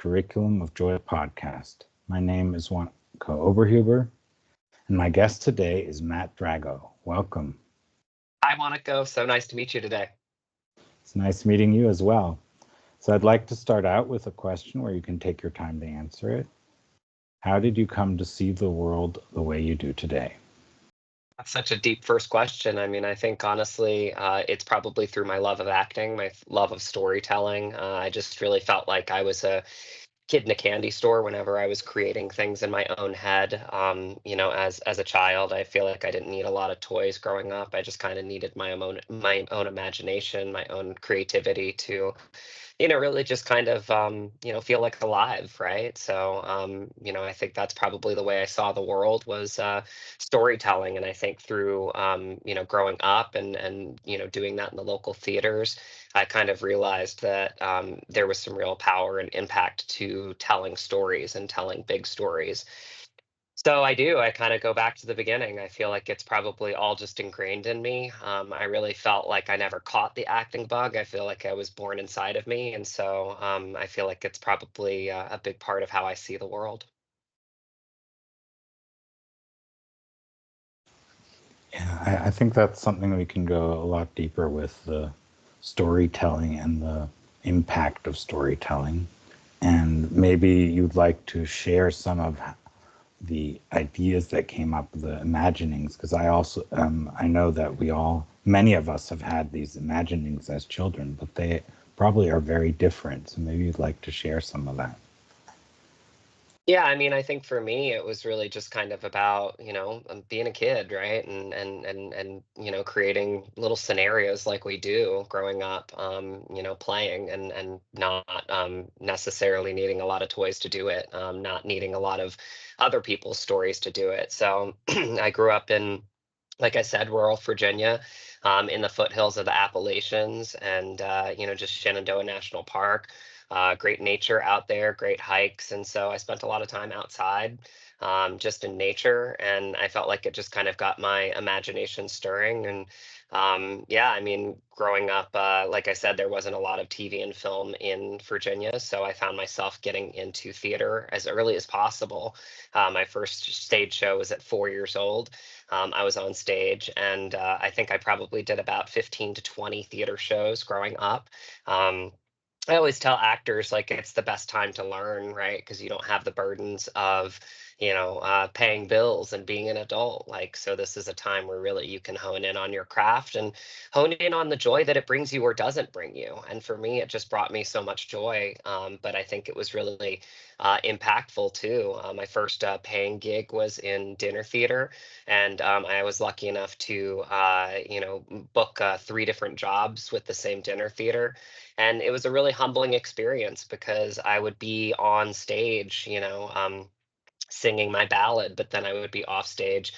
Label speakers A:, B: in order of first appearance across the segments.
A: Curriculum of Joy podcast. My name is Wanko Oberhuber, and my guest today is Matt Drago. Welcome.
B: Hi, Monaco. So nice to meet you today.
A: It's nice meeting you as well. So I'd like to start out with a question where you can take your time to answer it. How did you come to see the world the way you do today?
B: That's such a deep first question. I mean, I think honestly, it's probably through my love of acting, my love of storytelling. I just really felt like I was a kid in a candy store whenever I was creating things in my own head. As a child, I feel like I didn't need a lot of toys growing up. I just kind of needed my own imagination, my own creativity to really just kind of, feel like alive, right? So, I think that's probably the way I saw the world was storytelling. And I think through, growing up and doing that in the local theaters, I kind of realized that there was some real power and impact to telling stories and telling big stories. So I do. I kind of go back to the beginning. I feel like it's probably all just ingrained in me. I really felt like I never caught the acting bug. I feel like I was born inside of me. And so I feel like it's probably a big part of how I see the world.
A: Yeah, I think that's something we can go a lot deeper with the storytelling and the impact of storytelling. And maybe you'd like to share some of the ideas that came up, the imaginings, because I know that many of us have had these imaginings as children, but they probably are very different. So maybe you'd like to share some of that.
B: Yeah, I mean, I think for me, it was really just kind of about, being a kid, right? And creating little scenarios like we do growing up, playing and not necessarily needing a lot of toys to do it, not needing a lot of other people's stories to do it. So I grew up in, like I said, rural Virginia, in the foothills of the Appalachians and, just Shenandoah National Park. Great nature out there, great hikes. And so I spent a lot of time outside, just in nature. And I felt like it just kind of got my imagination stirring. And yeah, I mean, growing up, like I said, there wasn't a lot of TV and film in Virginia. So I found myself getting into theater as early as possible. My first stage show was at 4 years old. I was on stage, and I think I probably did about 15 to 20 theater shows growing up. Um, I always tell actors like it's the best time to learn, right? Because you don't have the burdens of, paying bills and being an adult. Like, so this is a time where really you can hone in on your craft and hone in on the joy that it brings you or doesn't bring you. And for me, it just brought me so much joy. But I think it was really impactful too. My first paying gig was in dinner theater, and I was lucky enough to, book three different jobs with the same dinner theater, and it was a really humbling experience because I would be on stage, singing my ballad, but then I would be off stage,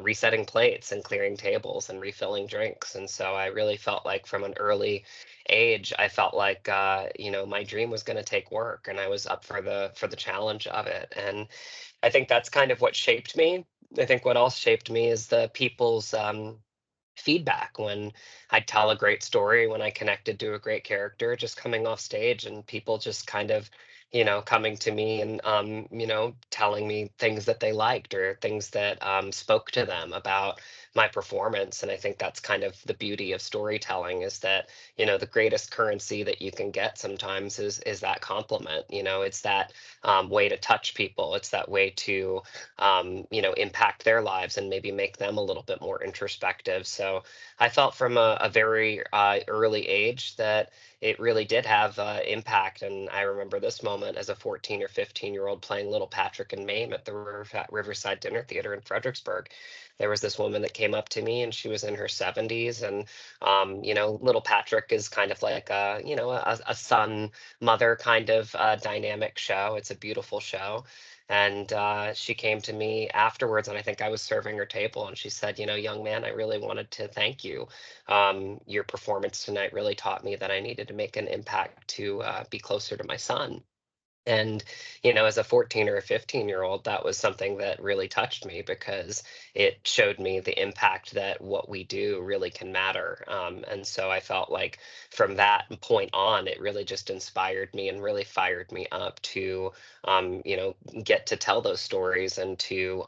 B: resetting plates and clearing tables and refilling drinks. And so I really felt like from an early age, I felt like, my dream was going to take work, and I was up for the challenge of it. And I think that's kind of what shaped me. I think what else shaped me is the people's feedback when I tell a great story, when I connected to a great character, just coming off stage and people just kind of, coming to me and, telling me things that they liked or things that spoke to them about my performance. And I think that's kind of the beauty of storytelling is that, the greatest currency that you can get sometimes is that compliment. It's that way to touch people. It's that way to impact their lives and maybe make them a little bit more introspective. So I felt from a very early age that it really did have impact. And I remember this moment as a 14 or 15-year-old playing Little Patrick and Mame at the Riverside Dinner Theater in Fredericksburg. There was this woman that came up to me, and she was in her 70s. And, Little Patrick is kind of like a son mother kind of dynamic show. It's a beautiful show. And she came to me afterwards, and I think I was serving her table, and she said, young man, I really wanted to thank you. Your performance tonight really taught me that I needed to make an impact to be closer to my son. And, as a 14 or a 15-year-old, that was something that really touched me because it showed me the impact that what we do really can matter. And so I felt like from that point on, it really just inspired me and really fired me up to, um, you know, get to tell those stories and to,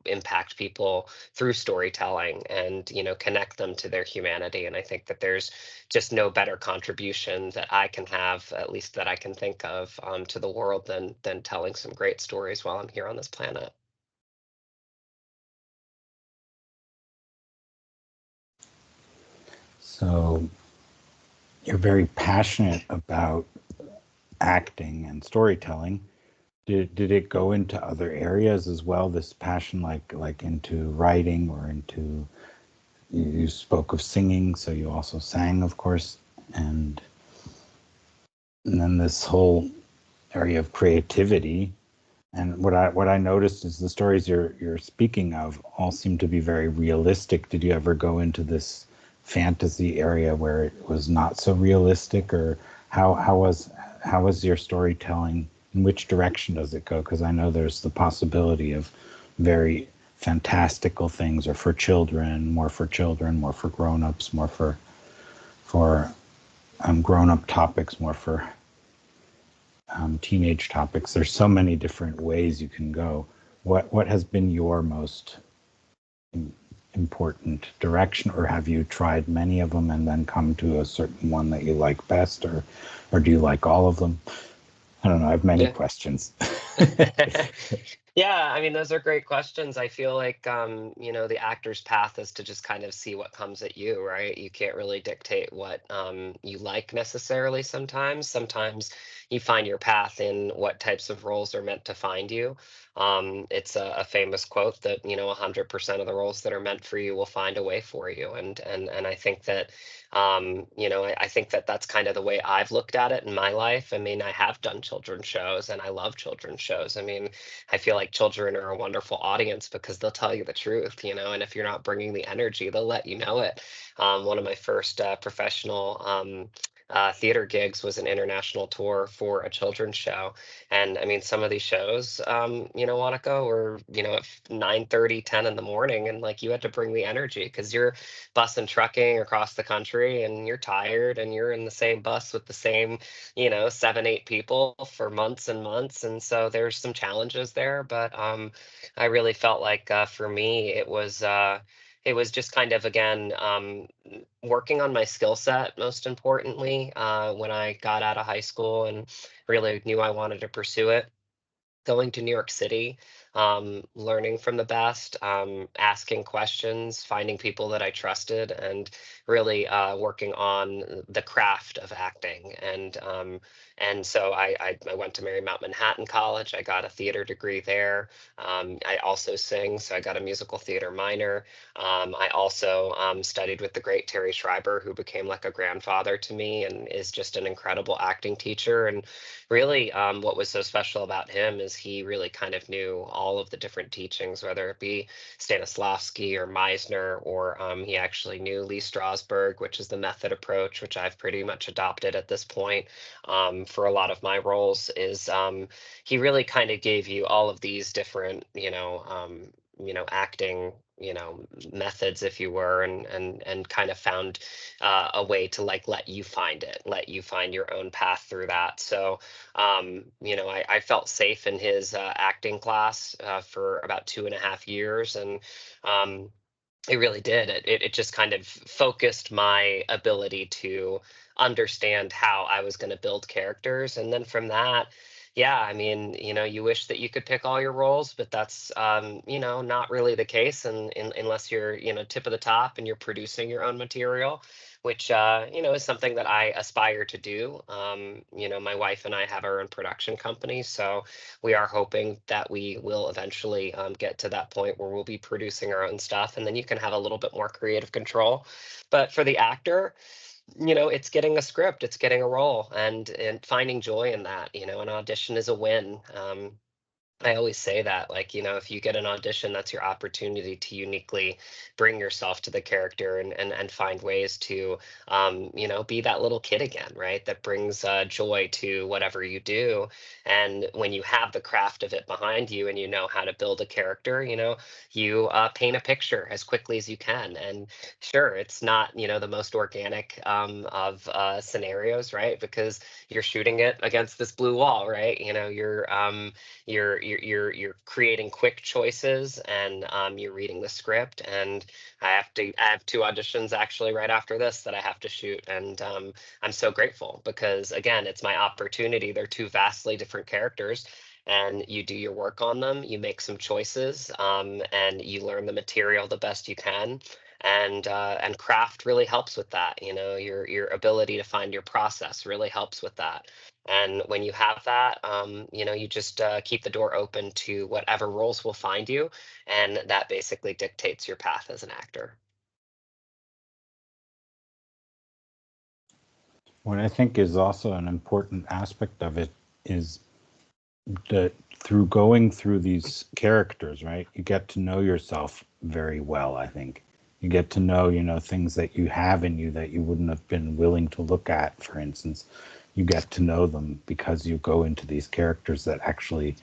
B: impact people through storytelling and, connect them to their humanity. And I think that there's just no better contribution that I can have, at least that I can think of, to the world than telling some great stories while I'm here on this planet.
A: So you're very passionate about acting and storytelling. Did it go into other areas as well? This passion, like into writing or into you spoke of singing, so you also sang, of course, and and then this whole area of creativity. And what I noticed is the stories you're speaking of all seem to be very realistic. Did you ever go into this fantasy area where it was not so realistic, or how was your storytelling? In which direction does it go? Because I know there's the possibility of very fantastical things, or for children, more for grown-ups, more for grown-up topics, more for teenage topics. There's so many different ways you can go. What has been your most important direction, or have you tried many of them and then come to a certain one that you like best, or do you like all of them? I don't know. I have many
B: Yeah.
A: questions.
B: Yeah, I mean, those are great questions. I feel like, the actor's path is to just kind of see what comes at you, right? You can't really dictate what you like necessarily sometimes. Sometimes you find your path in what types of roles are meant to find you. It's a famous quote that, 100% of the roles that are meant for you will find a way for you. And I think that, I think that that's kind of the way I've looked at it in my life. I mean, I have done children's shows and I love children's shows. I mean, I feel like children are a wonderful audience because they'll tell you the truth, and if you're not bringing the energy, they'll let you know it. One of my first professional theater gigs was an international tour for a children's show, and I mean, some of these shows, Wanako, were at 9:30, 10 in the morning, and like you had to bring the energy because you're bus and trucking across the country, and you're tired, and you're in the same bus with the same 7, 8 people for months and months. And so there's some challenges there. But I really felt like for me, it was just kind of, again, working on my skill set, most importantly, when I got out of high school and really knew I wanted to pursue it, going to New York City, learning from the best, asking questions, finding people that I trusted, and really working on the craft of acting. And so I went to Marymount Manhattan College. I got a theater degree there. I also sing, so I got a musical theater minor. I also studied with the great Terry Schreiber, who became like a grandfather to me and is just an incredible acting teacher. And really, what was so special about him is he really kind of knew all of the different teachings, whether it be Stanislavski or Meisner, or he actually knew Lee Strasberg, which is the method approach, which I've pretty much adopted at this point for a lot of my roles. Is he really kind of gave you all of these different, acting, methods, if you were, and kind of found a way to like let you find your own path through that. So I felt safe in his acting class for about 2.5 years, and um, it really did. It just kind of focused my ability to understand how I was going to build characters, and then from that, yeah, I mean, you wish that you could pick all your roles, but that's not really the case, and unless you're tip of the top and you're producing your own material, which is something that I aspire to do. My wife and I have our own production company, so we are hoping that we will eventually get to that point where we'll be producing our own stuff, and then you can have a little bit more creative control. But for the actor, it's getting a script, it's getting a role, and finding joy in that. An audition is a win. I always say that, like, if you get an audition, that's your opportunity to uniquely bring yourself to the character and find ways to, be that little kid again, right? That brings joy to whatever you do. And when you have the craft of it behind you and you know how to build a character, you paint a picture as quickly as you can. And sure, it's not, the most organic of scenarios, right? Because you're shooting it against this blue wall, right? You're creating quick choices, and you're reading the script. And I have two auditions actually right after this that I have to shoot, and I'm so grateful because again, it's my opportunity. They're two vastly different characters, and you do your work on them, you make some choices, and you learn the material the best you can. And craft really helps with that. Your ability to find your process really helps with that. And when you have that, you just keep the door open to whatever roles will find you. And that basically dictates your path as an actor.
A: What I think is also an important aspect of it is that through going through these characters, right, you get to know yourself very well, I think. You get to know, things that you have in you that you wouldn't have been willing to look at, for instance. You get to know them because you go into these characters that actually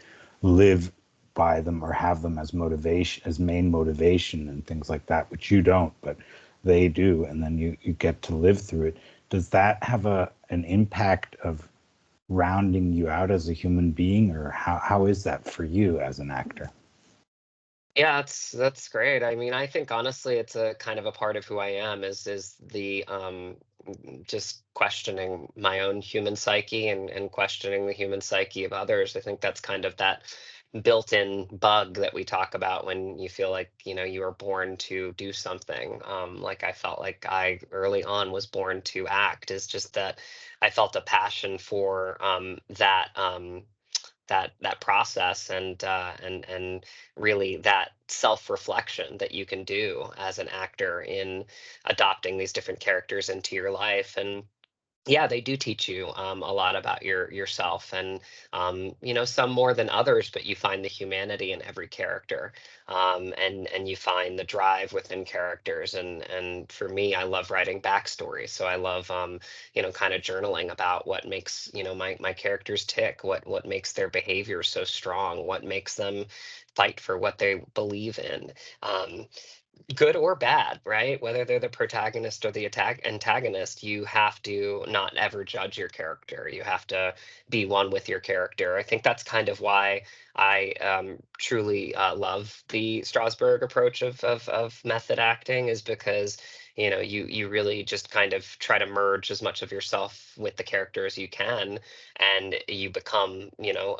A: live by them or have them as motivation, as main motivation and things like that, which you don't, but they do. And then you get to live through it. Does that have an impact of rounding you out as a human being, or how is that for you as an actor?
B: Yeah, that's great. I mean, I think honestly, it's a kind of a part of who I am is the just questioning my own human psyche and questioning the human psyche of others. I think that's kind of that built-in bug that we talk about when you feel like, you are born to do something. Like I felt like I early on was born to act, is just that I felt a passion for that process, and really that self-reflection that you can do as an actor in adopting these different characters into your life. And yeah, they do teach you a lot about yourself, and some more than others, but you find the humanity in every character, and you find the drive within characters. And for me, I love writing backstories, so I love kind of journaling about what makes my characters tick, what makes their behavior so strong, what makes them fight for what they believe in. Um, Good or bad, right? Whether they're the protagonist or the antagonist, you have to not ever judge your character. You have to be one with your character. I think that's kind of why I truly love the Strasberg approach of method acting, is because you really just kind of try to merge as much of yourself with the character as you can, and you become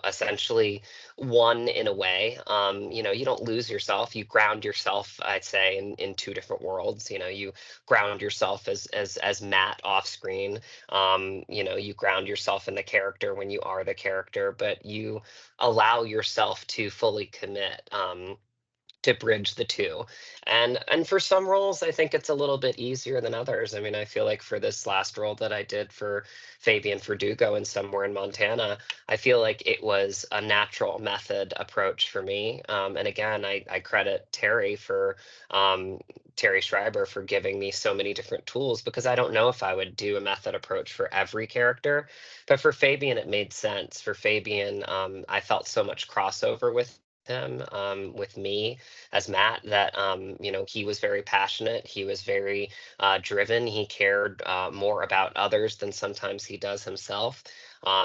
B: essentially one in a way. You don't lose yourself, you ground yourself, I'd say, in two different worlds. You ground yourself as Matt off screen. You ground yourself in the character when you are the character, but you allow yourself to fully commit. To bridge the two. And for some roles, I think it's a little bit easier than others. I mean, I feel like for this last role that I did for Fabian Verdugo in Somewhere in Montana, I feel like it was a natural method approach for me. And again, I credit Terry Schreiber for giving me so many different tools, because I don't know if I would do a method approach for every character. But for Fabian, it made sense. For Fabian, I felt so much crossover with me as Matt, that he was very passionate, he was very driven, he cared more about others than sometimes he does himself.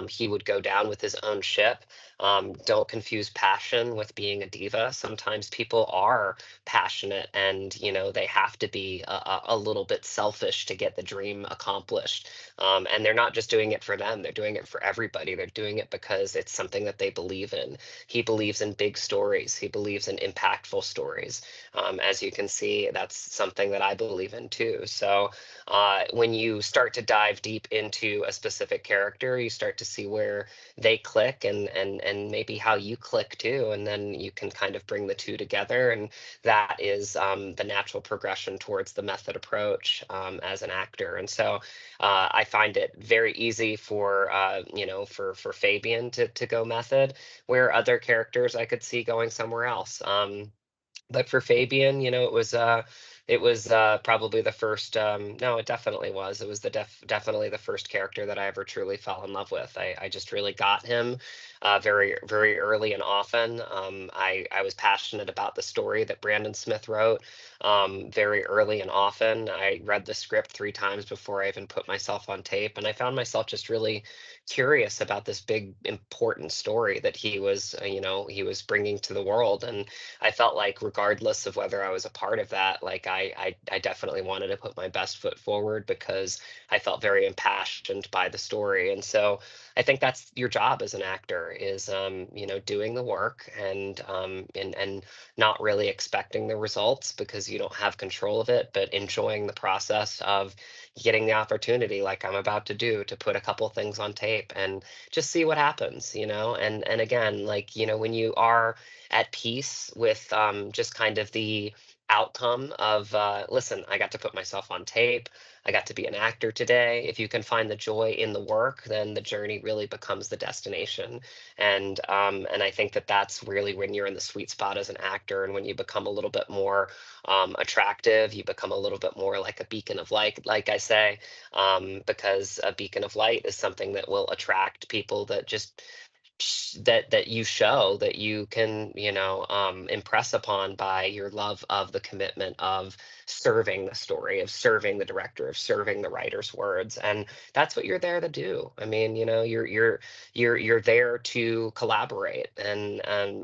B: He would go down with his own ship. Don't confuse passion with being a diva. Sometimes people are passionate, and they have to be a little bit selfish to get the dream accomplished. And they're not just doing it for them, they're doing it for everybody. They're doing it because it's something that they believe in. He believes in big stories. He believes in impactful stories. As you can see, that's something that I believe in too. So when you start to dive deep into a specific character, you start start to see where they click, and maybe how you click too, and then you can kind of bring the two together, and that is the natural progression towards the method approach as an actor. And so I find it very easy for for Fabian to go method, where other characters I could see going somewhere else. But for Fabian, it was probably the first. No, it definitely was. It was definitely the first character that I ever truly fell in love with. I just really got him very very early and often. I was passionate about the story that Brandon Smith wrote very early and often. I read the script 3 times before I even put myself on tape, and I found myself just really curious about this big important story that he was bringing to the world. And I felt like regardless of whether I was a part of that, like I definitely wanted to put my best foot forward because I felt very impassioned by the story. And so I think that's your job as an actor is doing the work, and not really expecting the results because you don't have control of it, but enjoying the process of getting the opportunity like I'm about to do to put a couple things on tape and just see what happens, and again, like, when you are at peace with just kind of the outcome of listen, I got to put myself on tape, I got to be an actor today. If you can find the joy in the work, then the journey really becomes the destination. And I think that that's really when you're in the sweet spot as an actor, and when you become a little bit more attractive, you become a little bit more like a beacon of light, like I say, because a beacon of light is something that will attract people that just that you show that you can impress upon by your love of the commitment of serving the story, of serving the director, of serving the writer's words. And that's what you're there to do. I mean, you're there to collaborate, and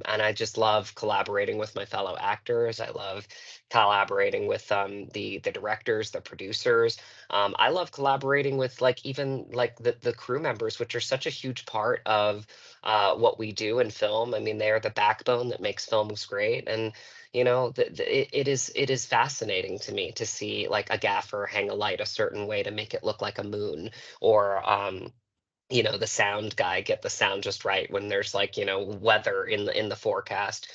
B: I just love collaborating with my fellow actors. I love collaborating with the directors, the producers. I love collaborating with, like, even like the crew members, which are such a huge part of what we do in film. I mean, they're the backbone that makes films great. And it is fascinating to me to see like a gaffer hang a light a certain way to make it look like a moon, or the sound guy get the sound just right when there's, like, weather in the forecast.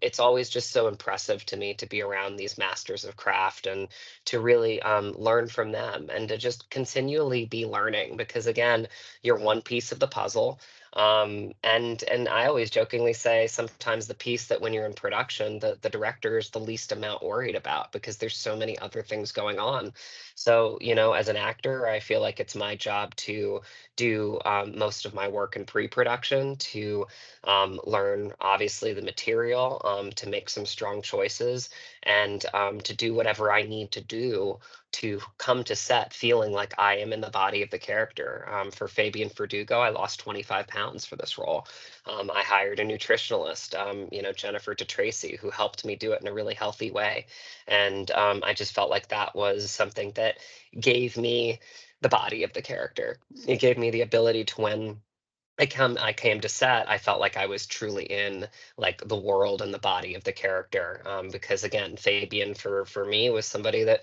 B: It's always just so impressive to me to be around these masters of craft, and to really learn from them, and to just continually be learning, because again, you're one piece of the puzzle. And I always jokingly say sometimes the piece that when you're in production, the director is the least amount worried about because there's so many other things going on. So, as an actor, I feel like it's my job to do most of my work in pre-production, to learn obviously the material, to make some strong choices, and to do whatever I need to do to come to set feeling like I am in the body of the character. For Fabian Verdugo, I lost 25 pounds for this role. I hired a nutritionalist, Jennifer DeTracy, who helped me do it in a really healthy way. And I just felt like that was something that gave me the body of the character. It gave me the ability to, when I came to set, I felt like I was truly in, like, the world and the body of the character. Because again, Fabian for me was somebody that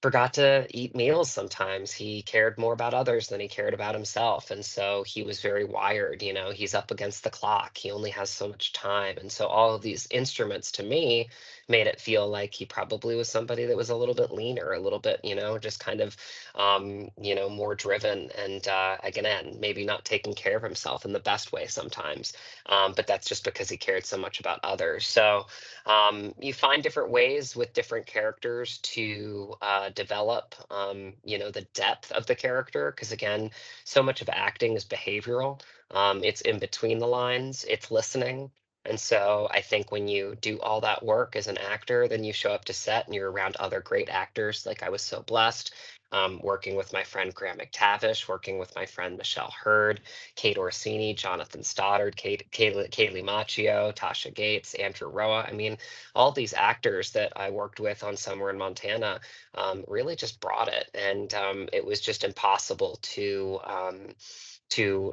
B: forgot to eat meals sometimes. He cared more about others than he cared about himself. And so he was very wired, he's up against the clock. He only has so much time. And so all of these instruments to me made it feel like he probably was somebody that was a little bit leaner, a little bit, just kind of more driven, and again, maybe not taking care of himself in the best way sometimes. But that's just because he cared so much about others. So you find different ways with different characters to develop, the depth of the character. Because again, so much of acting is behavioral. It's in between the lines. It's listening. And so I think when you do all that work as an actor, then you show up to set and you're around other great actors. Like I was so blessed, working with my friend Graham McTavish, working with my friend Michelle Hurd, Kate Orsini, Jonathan Stoddard, Kaylee Macchio, Tasha Gates, Andrew Roa. I mean, all these actors that I worked with on Somewhere in Montana really just brought it, and it was just impossible to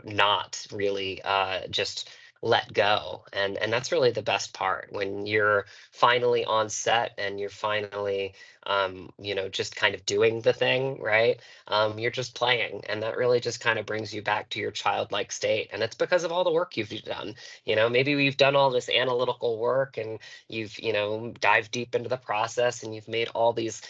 B: not really just let go. And that's really the best part when you're finally on set and you're finally just kind of doing the thing, right? You're just playing, and that really just kind of brings you back to your childlike state. And it's because of all the work you've done. Maybe we've done all this analytical work, and you've dived deep into the process, and you've made all these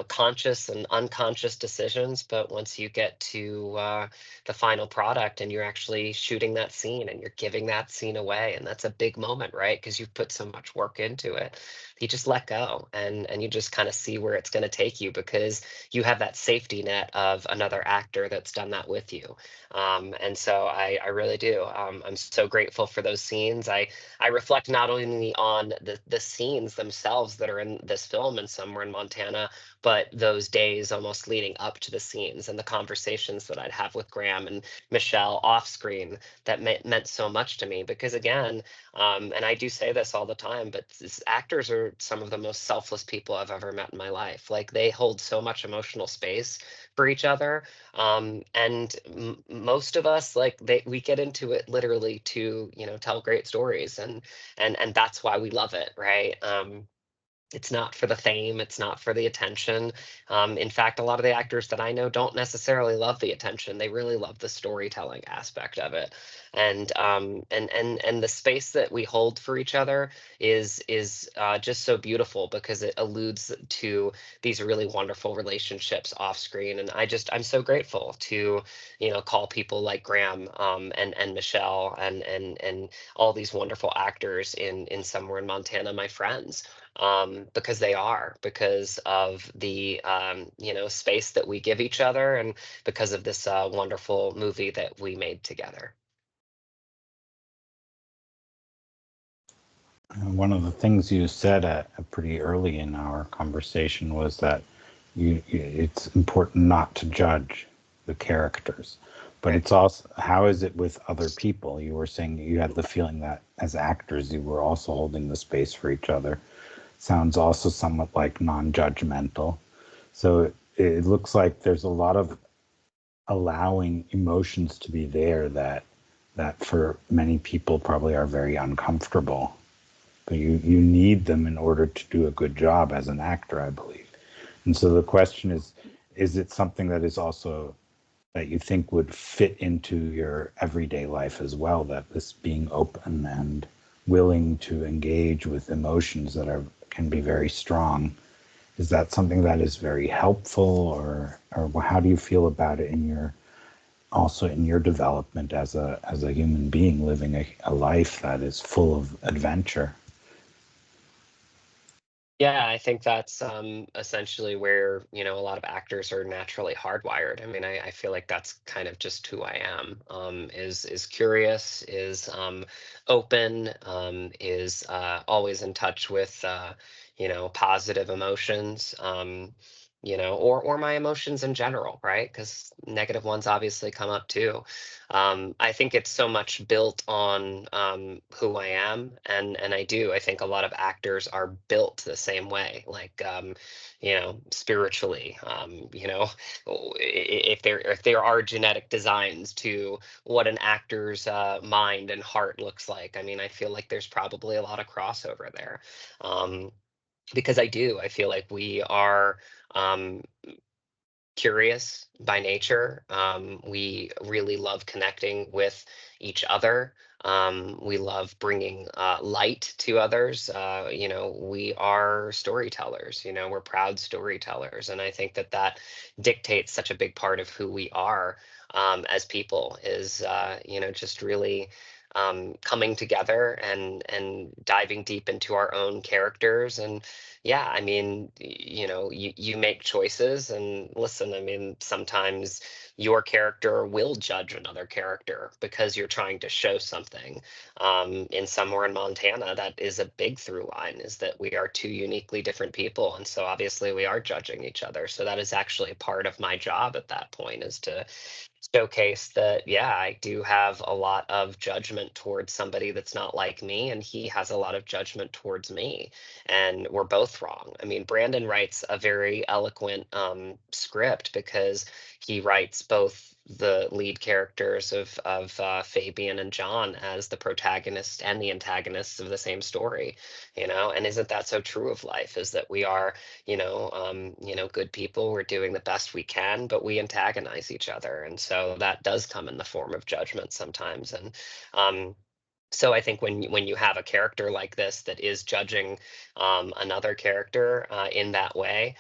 B: conscious and unconscious decisions. But once you get to the final product, and you're actually shooting that scene, and you're giving that scene away, and that's a big moment, right? Because you've put so much work into it, you just let go, and you just kind of see where it's going to take you, because you have that safety net of another actor that's done that with you. And so I really do. I'm so grateful for those scenes. I reflect not only on the scenes themselves that are in this film and Somewhere in Montana, but those days almost leading up to the scenes, and the conversations that I'd have with Graham and Michelle off screen that meant so much to me. Because again, and I do say this all the time, but actors are some of the most selfless people I've ever met in my life. Like, they hold so much emotional space for each other. And most of us, like, we get into it literally to tell great stories, and that's why we love it, right? It's not for the fame, it's not for the attention. In fact, a lot of the actors that I know don't necessarily love the attention. They really love the storytelling aspect of it. And the space that we hold for each other is just so beautiful, because it alludes to these really wonderful relationships off screen. And I'm so grateful to call people like Graham, and Michelle, and all these wonderful actors in Somewhere in Montana, my friends, because they are, because of the space that we give each other, and because of this wonderful movie that we made together.
A: One of the things you said pretty early in our conversation was that it's important not to judge the characters, but it's also, how is it with other people? You were saying you had the feeling that as actors you were also holding the space for each other. Sounds also somewhat like non-judgmental. So it looks like there's a lot of allowing emotions to be there that for many people probably are very uncomfortable, but you need them in order to do a good job as an actor, I believe. And so the question is it something that is also that you think would fit into your everyday life as well, that this being open and willing to engage with emotions that are can be very strong, is that something that is very helpful, or how do you feel about it in your also in your development as a human being living a life that is full of adventure?
B: Yeah, I think that's essentially where a lot of actors are naturally hardwired. I mean, I feel like that's kind of just who I am. Is curious, is open, is always in touch with positive emotions. Or my emotions in general, right? Because negative ones obviously come up too. I think it's so much built on who I am, and I do. I think a lot of actors are built the same way, like spiritually. If there are genetic designs to what an actor's mind and heart looks like, I mean, I feel like there's probably a lot of crossover there. Um, because I do. I feel like we are. Um, Curious by nature. We really love connecting with each other. We love bringing light to others. We are storytellers. We're proud storytellers, and I think that dictates such a big part of who we are as people. Is just really. Coming together and diving deep into our own characters. And yeah, I mean, you make choices, and listen, I mean, sometimes your character will judge another character because you're trying to show something. In Somewhere in Montana, that is a big through line, is that we are two uniquely different people, and so obviously we are judging each other. So that is actually part of my job at that point, is to showcase that, yeah, I do have a lot of judgment towards somebody that's not like me, and he has a lot of judgment towards me, and we're both wrong. I mean, Brandon writes a very eloquent script, because he writes both the lead characters of Fabian and John as the protagonists and the antagonists of the same story, you know. And isn't that so true of life? Is that we are, good people. We're doing the best we can, but we antagonize each other, and so that does come in the form of judgment sometimes. And um, so I think when you have a character like this that is judging another character in that way,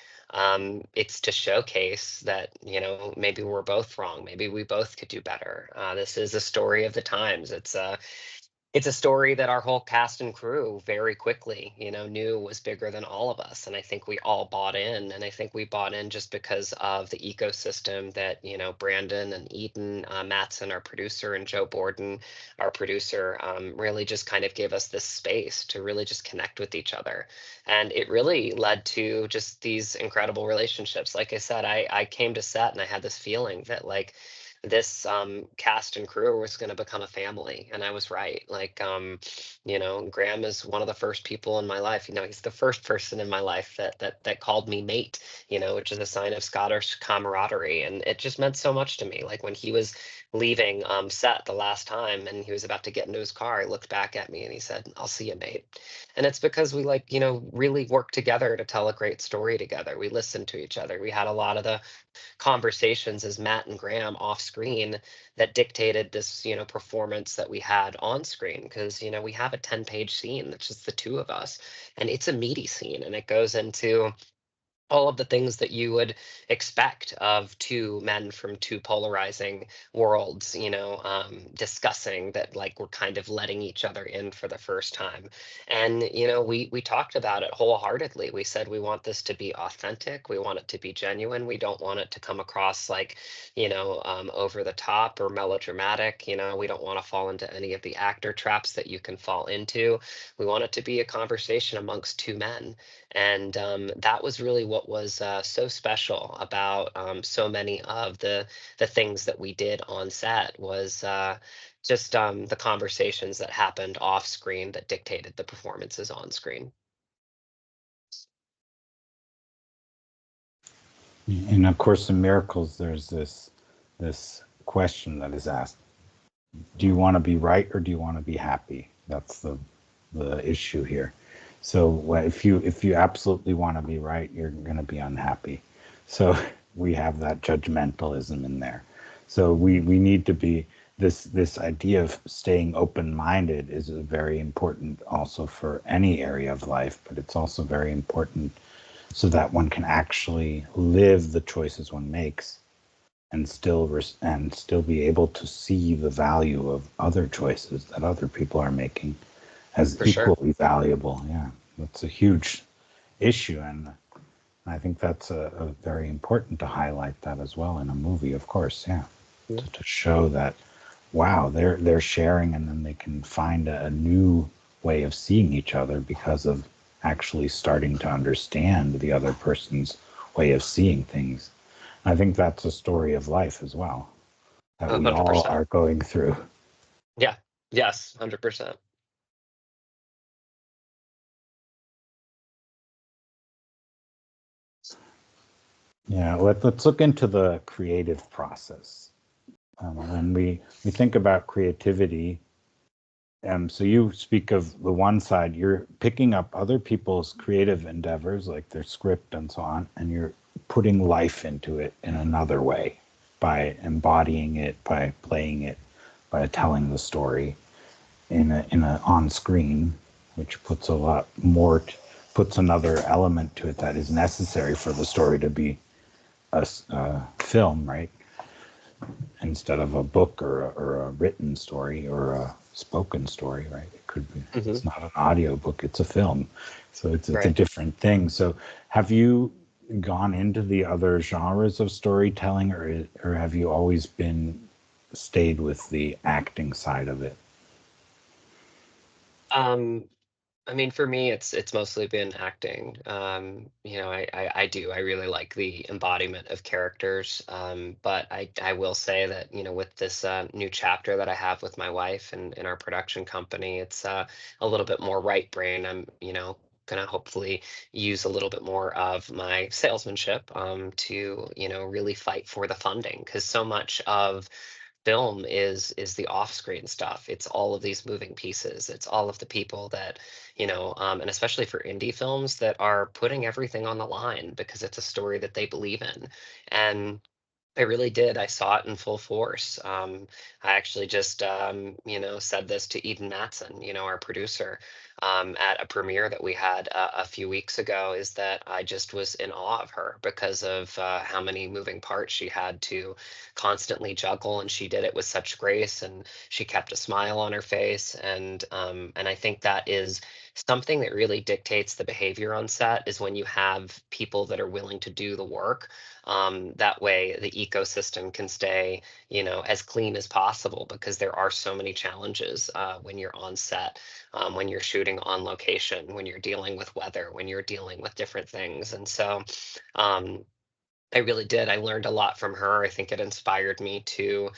B: it's to showcase that, maybe we're both wrong, maybe we both could do better. This is a story of the times. It's a story that our whole cast and crew very quickly, knew was bigger than all of us. And I think we all bought in. And I think we bought in just because of the ecosystem that, Brandon and Eden, Matson, our producer, and Joe Borden, our producer, really just kind of gave us this space to really just connect with each other. And it really led to just these incredible relationships. Like I said, I came to set and I had this feeling that, like, this cast and crew was going to become a family, and I was right. Like, Graham is one of the first people in my life. He's the first person in my life that called me mate, which is a sign of Scottish camaraderie, and it just meant so much to me. Like, when he was leaving set the last time and he was about to get into his car, he looked back at me and he said, "I'll see you, mate." And it's because we, like, really worked together to tell a great story together. We listened to each other. We had a lot of the conversations as Matt and Graham off screen that dictated this, performance that we had on screen. Because, we have a 10-page scene that's just the two of us, and it's a meaty scene, and it goes into all of the things that you would expect of two men from two polarizing worlds, discussing that, like, we're kind of letting each other in for the first time. And, we talked about it wholeheartedly. We said we want this to be authentic. We want it to be genuine. We don't want it to come across like, over the top or melodramatic. We don't want to fall into any of the actor traps that you can fall into. We want it to be a conversation amongst two men, and that was really what was so special about so many of the things that we did on set was just the conversations that happened off screen that dictated the performances on screen.
A: In A Course in Miracles, there's this question that is asked: do you want to be right or do you want to be happy? That's the issue here. So if you absolutely want to be right, you're going to be unhappy. So we have that judgmentalism in there. So we need to be this idea of staying open-minded is very important also for any area of life, but it's also very important so that one can actually live the choices one makes and still be able to see the value of other choices that other people are making as
B: For sure.
A: equally valuable. Yeah, that's a huge issue, and I think that's a very important to highlight that as well in a movie, of course. Yeah,
B: Yeah.
A: to show that wow, they're sharing, and then they can find a new way of seeing each other because of actually starting to understand the other person's way of seeing things. I think that's a story of life as well that we all
B: 100%.
A: are going through.
B: Yeah. Yes. 100%.
A: Yeah, let's look into the creative process. When we think about creativity, so you speak of the one side, you're picking up other people's creative endeavors, like their script and so on, and you're putting life into it in another way by embodying it, by playing it, by telling the story in a on screen, which puts a lot more, puts another element to it that is necessary for the story to be a film, right? Instead of a book or a written story or a spoken story, right? It could be,
B: Hmm.
A: it's not an audio book, it's a film. So it's a
B: Right.
A: different thing. So have you gone into the other genres of storytelling, or have you always been stayed with the acting side of it?
B: Um, I mean, for me, it's mostly been acting. I do. I really like the embodiment of characters. But I will say that, with this new chapter that I have with my wife and in our production company, it's a little bit more right brain. I'm, going to hopefully use a little bit more of my salesmanship to, really fight for the funding, because so much of film is the off-screen stuff. It's all of these moving pieces. It's all of the people that, and especially for indie films that are putting everything on the line because it's a story that they believe in. And I really did. I saw it in full force. I actually just, said this to Eden Matson, our producer, at a premiere that we had a few weeks ago, is that I just was in awe of her because of how many moving parts she had to constantly juggle, and she did it with such grace, and she kept a smile on her face, and I think that is something that really dictates the behavior on set, is when you have people that are willing to do the work. That way the ecosystem can stay, as clean as possible, because there are so many challenges when you're on set, when you're shooting on location, when you're dealing with weather, when you're dealing with different things. And so um, I really did. I learned a lot from her. I think it inspired me to,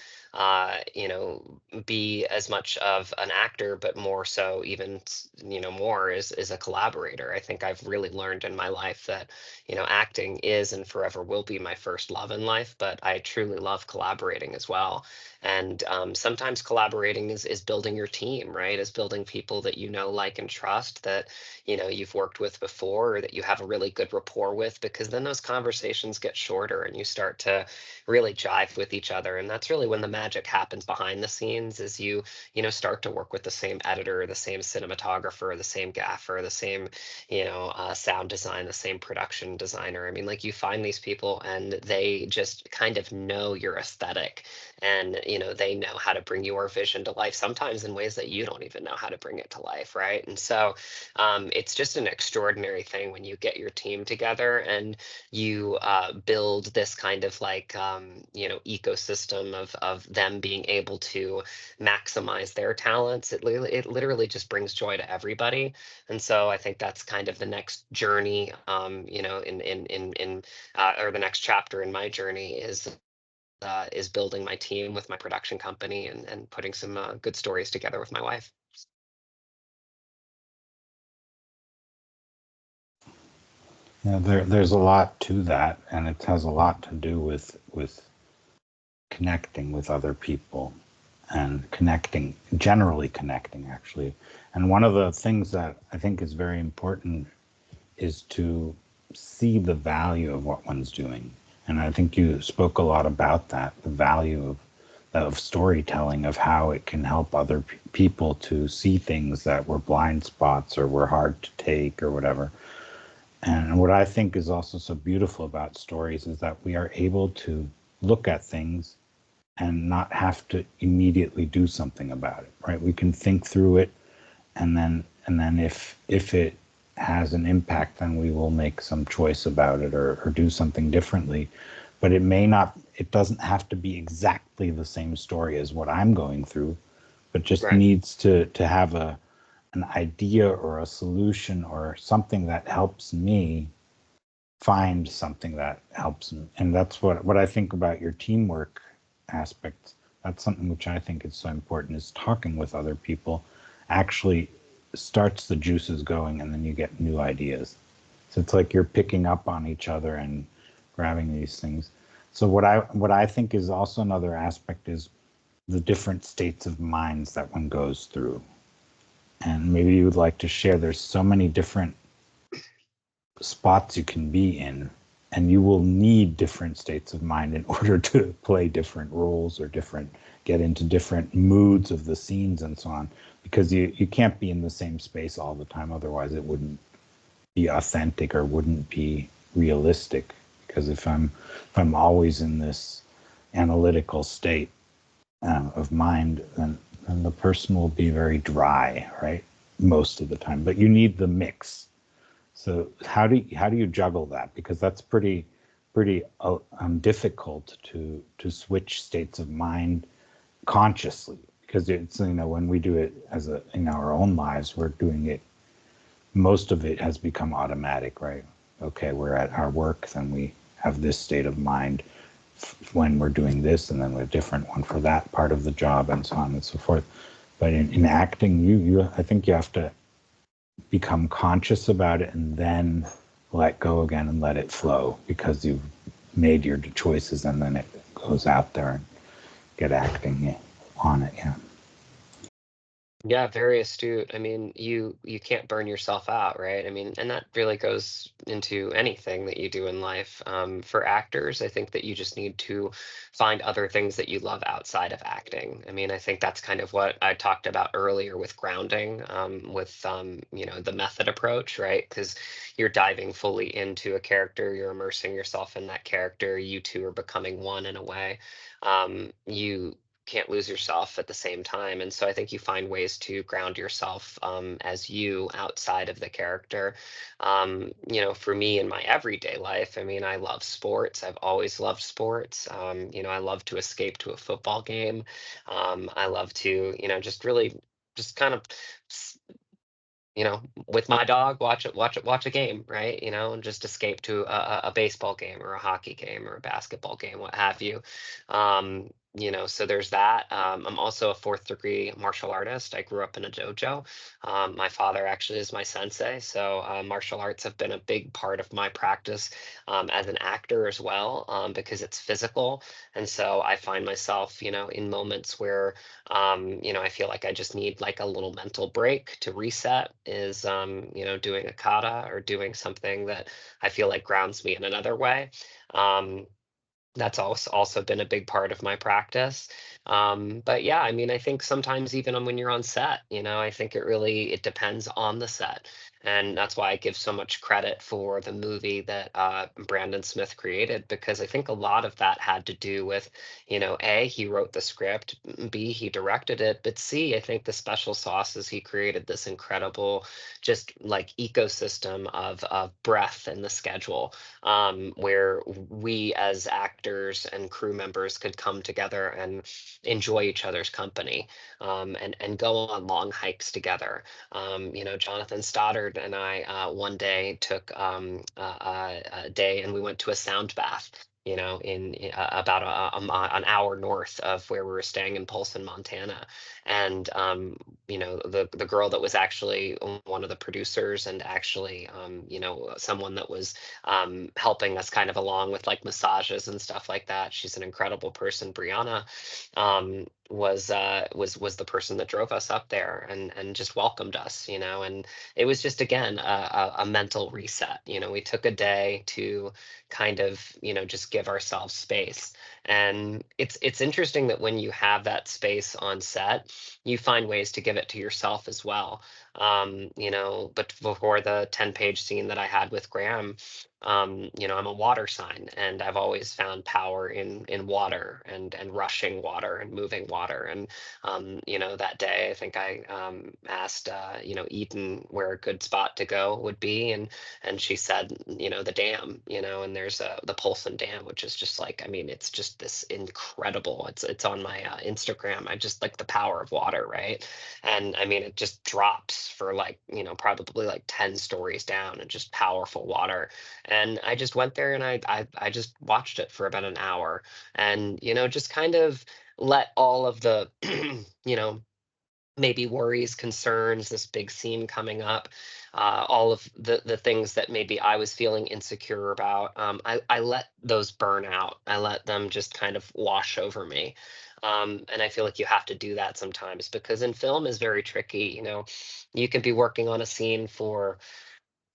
B: be as much of an actor, but more so, even, more is a collaborator. I think I've really learned in my life that, acting is and forever will be my first love in life, but I truly love collaborating as well. And sometimes collaborating is building your team, right? Is building people that like, and trust, that you've worked with before, or that you have a really good rapport with, because then those conversations get shorter and you start to really jive with each other. And that's really when the magic happens behind the scenes, is start to work with the same editor, the same cinematographer, the same gaffer, the same sound design, the same production designer. I mean, like, you find these people and they just kind of know your aesthetic, and they know how to bring your vision to life, sometimes in ways that you don't even know how to bring it to life, right? And so it's just an extraordinary thing when you get your team together and you build this kind of, like, ecosystem of them being able to maximize their talents. It literally just brings joy to everybody. And so I think that's kind of the next journey, or the next chapter in my journey, is building my team with my production company, and putting some good stories together with my wife.
A: Yeah, there's a lot to that, and it has a lot to do with connecting with other people and connecting, generally connecting, actually. And one of the things that I think is very important is to see the value of what one's doing. And I think you spoke a lot about that, the value of storytelling, of how it can help other people to see things that were blind spots or were hard to take or whatever. And what I think is also so beautiful about stories is that we are able to look at things and not have to immediately do something about it, right? We can think through it, and then if it has an impact, then we will make some choice about it, or do something differently. But it doesn't have to be exactly the same story as what I'm going through, but just
B: Right.
A: needs to have an idea or a solution or something that helps me find something that helps me. And that's what I think about your teamwork aspect. That's something which I think is so important, is talking with other people actually starts the juices going, and then you get new ideas. So it's like you're picking up on each other and grabbing these things. So what I think is also another aspect is the different states of minds that one goes through. And maybe you would like to share, there's so many different spots you can be in, and you will need different states of mind in order to play different roles, or get into different moods of the scenes and so on, because you can't be in the same space all the time, otherwise it wouldn't be authentic or wouldn't be realistic. Because if I'm always in this analytical state of mind, then the person will be very dry, right, most of the time. But you need the mix. So how do you juggle that? Because that's pretty difficult to switch states of mind consciously. Because it's, when we do it in our own lives, we're doing it. Most of it has become automatic, right? Okay, we're at our work, then we have this state of mind when we're doing this, and then a different one for that part of the job, and so on and so forth. But in acting, I think you have to become conscious about it and then let go again and let it flow because you've made your choices and then it goes out there and get acting on it. Yeah.
B: Yeah, very astute. I mean, you can't burn yourself out, right? I mean, and that really goes into anything that you do in life. For actors, I think that you just need to find other things that you love outside of acting. I mean, I think that's kind of what I talked about earlier with grounding, with the method approach, right? Because you're diving fully into a character, you're immersing yourself in that character. You two are becoming one in a way. You can't lose yourself at the same time. And so I think you find ways to ground yourself as you outside of the character. For me in my everyday life, I mean, I love sports. I've always loved sports. I love to escape to a football game. I love to, just really just kind of with my dog, watch a game, right? And just escape to a baseball game or a hockey game or a basketball game, what have you. So there's that. I'm also a fourth degree martial artist. I grew up in a dojo. My father actually is my sensei, so martial arts have been a big part of my practice as an actor as well, because it's physical. And so I find myself, in moments where I feel like I just need like a little mental break to reset is, doing a kata or doing something that I feel like grounds me in another way. Um, that's also been a big part of my practice. But yeah, I mean, I think sometimes even when you're on set, I think it depends on the set. And that's why I give so much credit for the movie that Brandon Smith created, because I think a lot of that had to do with, A, he wrote the script, B, he directed it, but C, I think the special sauces, he created this incredible, just like ecosystem of breath in the schedule, where we as actors and crew members could come together and enjoy each other's company, and go on long hikes together. Jonathan Stoddard and I one day took a day and we went to a sound bath. In about an hour north of where we were staying in Polson, Montana, and the girl that was actually one of the producers and actually someone that was helping us kind of along with like massages and stuff like that. She's an incredible person. Brianna was the person that drove us up there and just welcomed us, and it was just again a mental reset. We took a day to kind of just give ourselves space, and it's interesting that when you have that space on set, you find ways to give it to yourself as well. But before the 10-page scene that I had with Graham, I'm a water sign, and I've always found power in water and rushing water and moving water. And that day, I think I asked Eden where a good spot to go would be, and she said, the dam, and there's the Polson Dam, which is just like, I mean, it's just this incredible. It's on my Instagram. I just like the power of water, right? And I mean, it just drops for like, probably like 10 stories down, and just powerful water. And I just went there and I just watched it for about an hour, and just kind of let all of the you know maybe worries, concerns, this big scene coming up, all of the things that maybe I was feeling insecure about. I let those burn out. I let them just kind of wash over me. And I feel like you have to do that sometimes, because in film is very tricky. You can be working on a scene for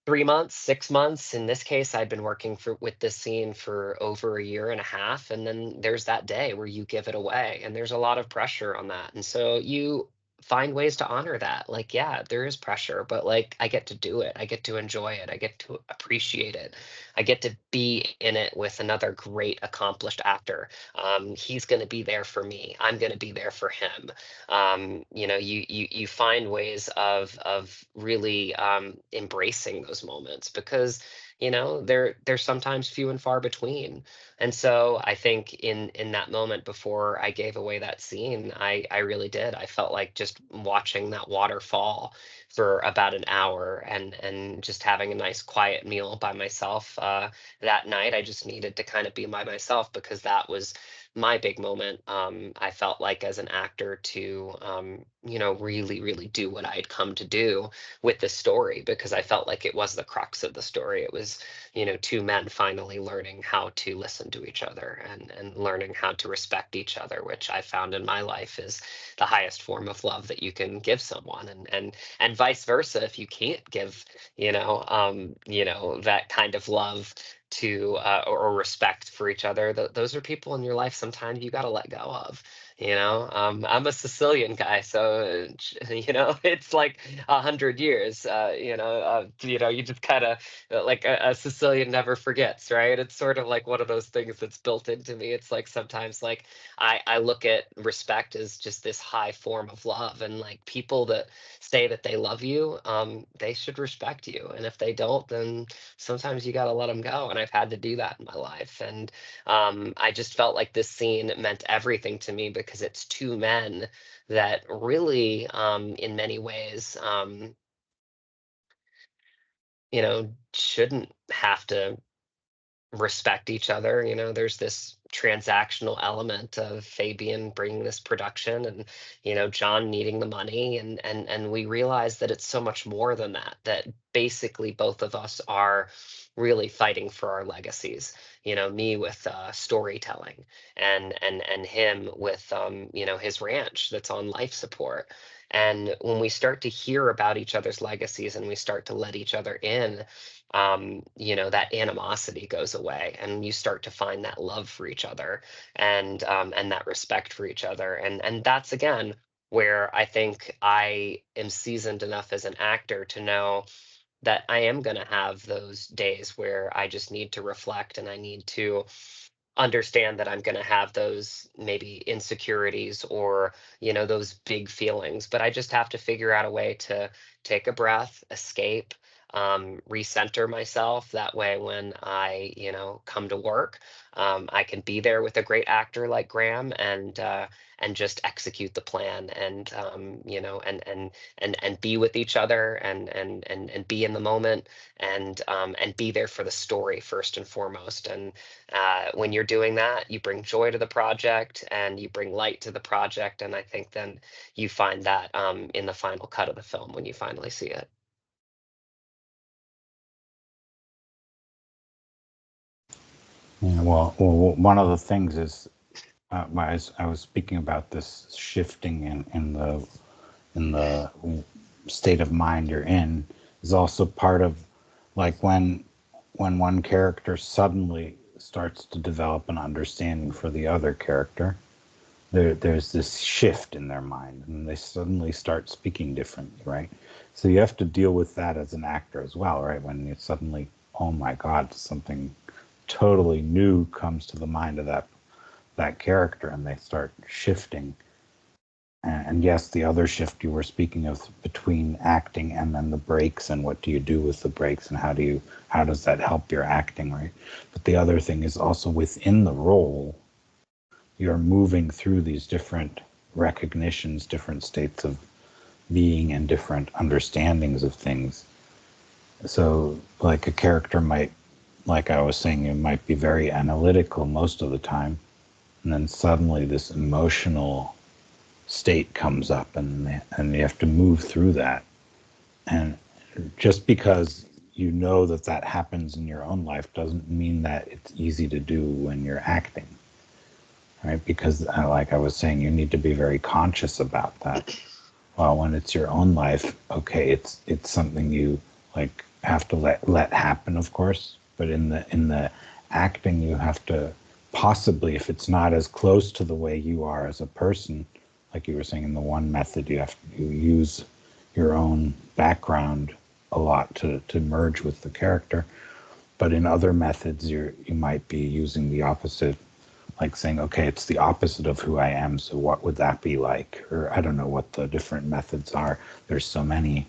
B: 3 months, 6 months. In this case, I'd been working with this scene for over a year and a half, and then there's that day where you give it away, and there's a lot of pressure on that, and so you find ways to honor that. Like, yeah, there is pressure, but, like, I get to do it, I get to enjoy it, I get to appreciate it, I get to be in it with another great accomplished actor. He's gonna be there for me, I'm gonna be there for him. You find ways of really embracing those moments, because they're sometimes few and far between. And so I think in that moment before I gave away that scene, I really did. I felt like just watching that waterfall for about an hour, and just having a nice quiet meal by myself that night. I just needed to kind of be by myself, because that was my big moment. I felt like as an actor to, really, really do what I had come to do with the story, because I felt like it was the crux of the story. It was, two men finally learning how to listen to each other, and learning how to respect each other, which I found in my life is the highest form of love that you can give someone, and vice versa. If you can't give, that kind of love to, or respect for each other, those are people in your life sometimes you got to let go of. I'm a Sicilian guy, so it's like 100 years. You just kind of, like a Sicilian never forgets, right? It's sort of like one of those things that's built into me. It's like sometimes, like, I look at respect as just this high form of love, and like people that say that they love you, they should respect you, and if they don't, then sometimes you got to let them go. And I've had to do that in my life. And I just felt like this scene meant everything to me, because it's two men that really, in many ways, shouldn't have to respect each other. There's this transactional element of Fabian bringing this production, and John needing the money, and we realize that it's so much more than that. That basically both of us are really fighting for our legacies. Me with storytelling, and him with his ranch that's on life support. And when we start to hear about each other's legacies and we start to let each other in, that animosity goes away, and you start to find that love for each other, and that respect for each other. And that's again where I think I am seasoned enough as an actor to know that I am going to have those days where I just need to reflect, and I need to understand that I'm going to have those maybe insecurities, or those big feelings, but I just have to figure out a way to take a breath, escape, recenter myself. That way when I come to work, I can be there with a great actor like Graham, and just execute the plan, and and be with each other, and be in the moment, and be there for the story first and foremost. And when you're doing that, you bring joy to the project, and you bring light to the project. And I think then you find that, in the final cut of the film when you finally see it.
A: Yeah, well, one of the things is, I was speaking about this shifting in the state of mind you're in, is also part of, like, when one character suddenly starts to develop an understanding for the other character. There's this shift in their mind, and they suddenly start speaking differently, right? So you have to deal with that as an actor as well, right? When you suddenly, oh my God, something totally new comes to the mind of that character, and they start shifting. And yes, the other shift you were speaking of between acting and then the breaks, and what do you do with the breaks, and how does that help your acting, right? But the other thing is also within the role, you're moving through these different recognitions, different states of being, and different understandings of things. So, like, a character might, like I was saying, it might be very analytical most of the time, and then suddenly this emotional state comes up, and you have to move through that. And just because you know that that happens in your own life doesn't mean that it's easy to do when you're acting, right? Because, like I was saying, you need to be very conscious about that. Well, when it's your own life, okay, it's something you, like, have to let happen, of course. But in the acting, you have to, possibly, if it's not as close to the way you are as a person, like you were saying, in the one method, you use your own background a lot to merge with the character. But in other methods, you might be using the opposite, like saying, okay, it's the opposite of who I am, so what would that be like? Or I don't know what the different methods are. There's so many.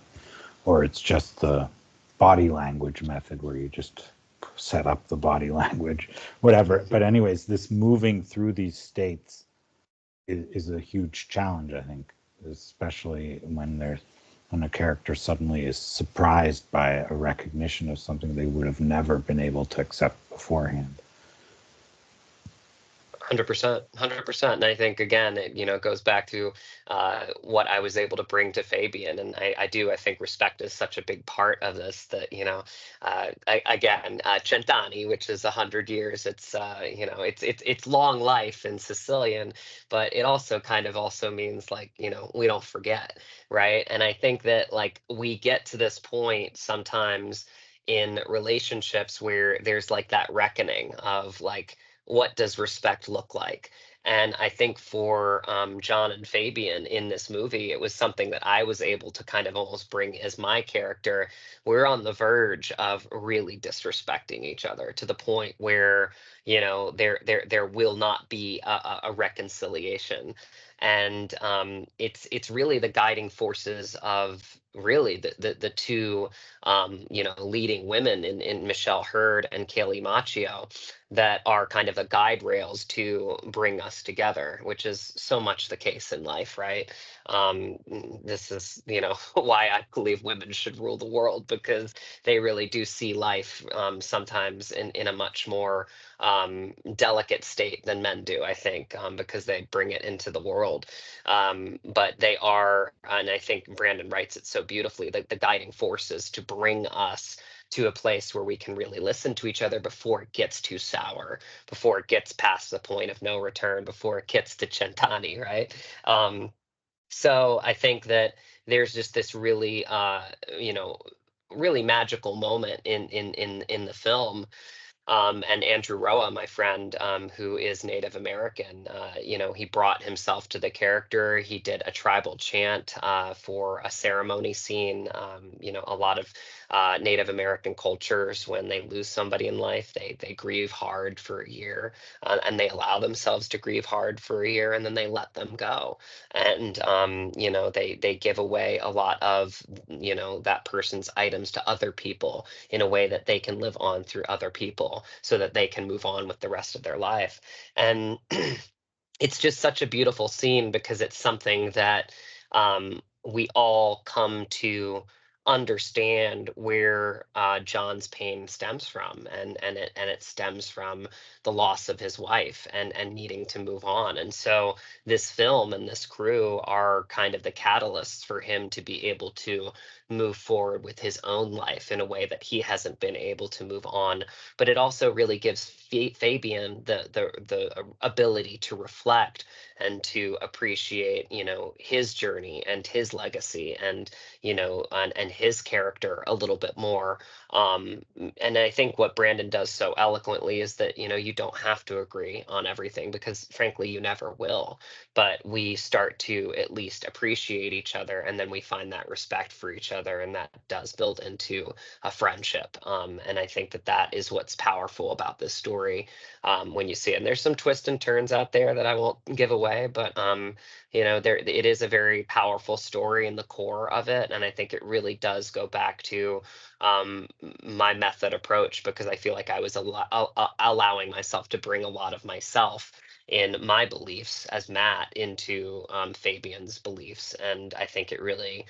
A: Or it's just the body language method, where you just set up the body language, whatever. But anyways, this moving through these states is a huge challenge, I think, especially when a character suddenly is surprised by a recognition of something they would have never been able to accept beforehand.
B: 100%, 100%. And I think again, it, goes back to what I was able to bring to Fabian. And I think respect is such a big part of this that, again, Cent'anni, which is 100 years, it's long life in Sicilian, but it also kind of also means like, we don't forget, right? And I think that like we get to this point sometimes in relationships where there's like that reckoning of like, what does respect look like? And I think for John and Fabian in this movie, it was something that I was able to kind of almost bring as my character. We're on the verge of really disrespecting each other to the point where there will not be a reconciliation, and it's really the guiding forces of really the two leading women in Michelle Hurd and Kaylee Macchio that are kind of the guide rails to bring us together, which is so much the case in life, right? This is, why I believe women should rule the world because they really do see life sometimes in a much more delicate state than men do, I think, because they bring it into the world. But they are, and I think Brandon writes it so beautifully, like the guiding forces to bring us to a place where we can really listen to each other before it gets too sour, before it gets past the point of no return, before it gets to Cent'anni, right? So I think that there's just this really, you know, really magical moment in the film, and Andrew Roa, my friend, who is Native American, he brought himself to the character. He did a tribal chant for a ceremony scene. A lot of Native American cultures, when they lose somebody in life, they grieve hard for a year, and they allow themselves to grieve hard for a year, and then they let them go. And they give away a lot of that person's items to other people in a way that they can live on through other people so that they can move on with the rest of their life. And it's just such a beautiful scene because it's something that we all come to understand where John's pain stems from, and it stems from the loss of his wife and needing to move on. And so this film and this crew are kind of the catalysts for him to be able to move forward with his own life in a way that he hasn't been able to move on. But it also really gives Fabian the ability to reflect and to appreciate, his journey and his legacy and and his character a little bit more. And I think what Brandon does so eloquently is that you don't have to agree on everything because frankly you never will, but we start to at least appreciate each other, and then we find that respect for each other, and that does build into a friendship. And I think that that is what's powerful about this story when you see it. And there's some twists and turns out there that I won't give away, but there it is a very powerful story in the core of it, and I think it really does go back to my method approach because I feel like I was allowing myself to bring a lot of myself in my beliefs as Matt into Fabian's beliefs, and I think it really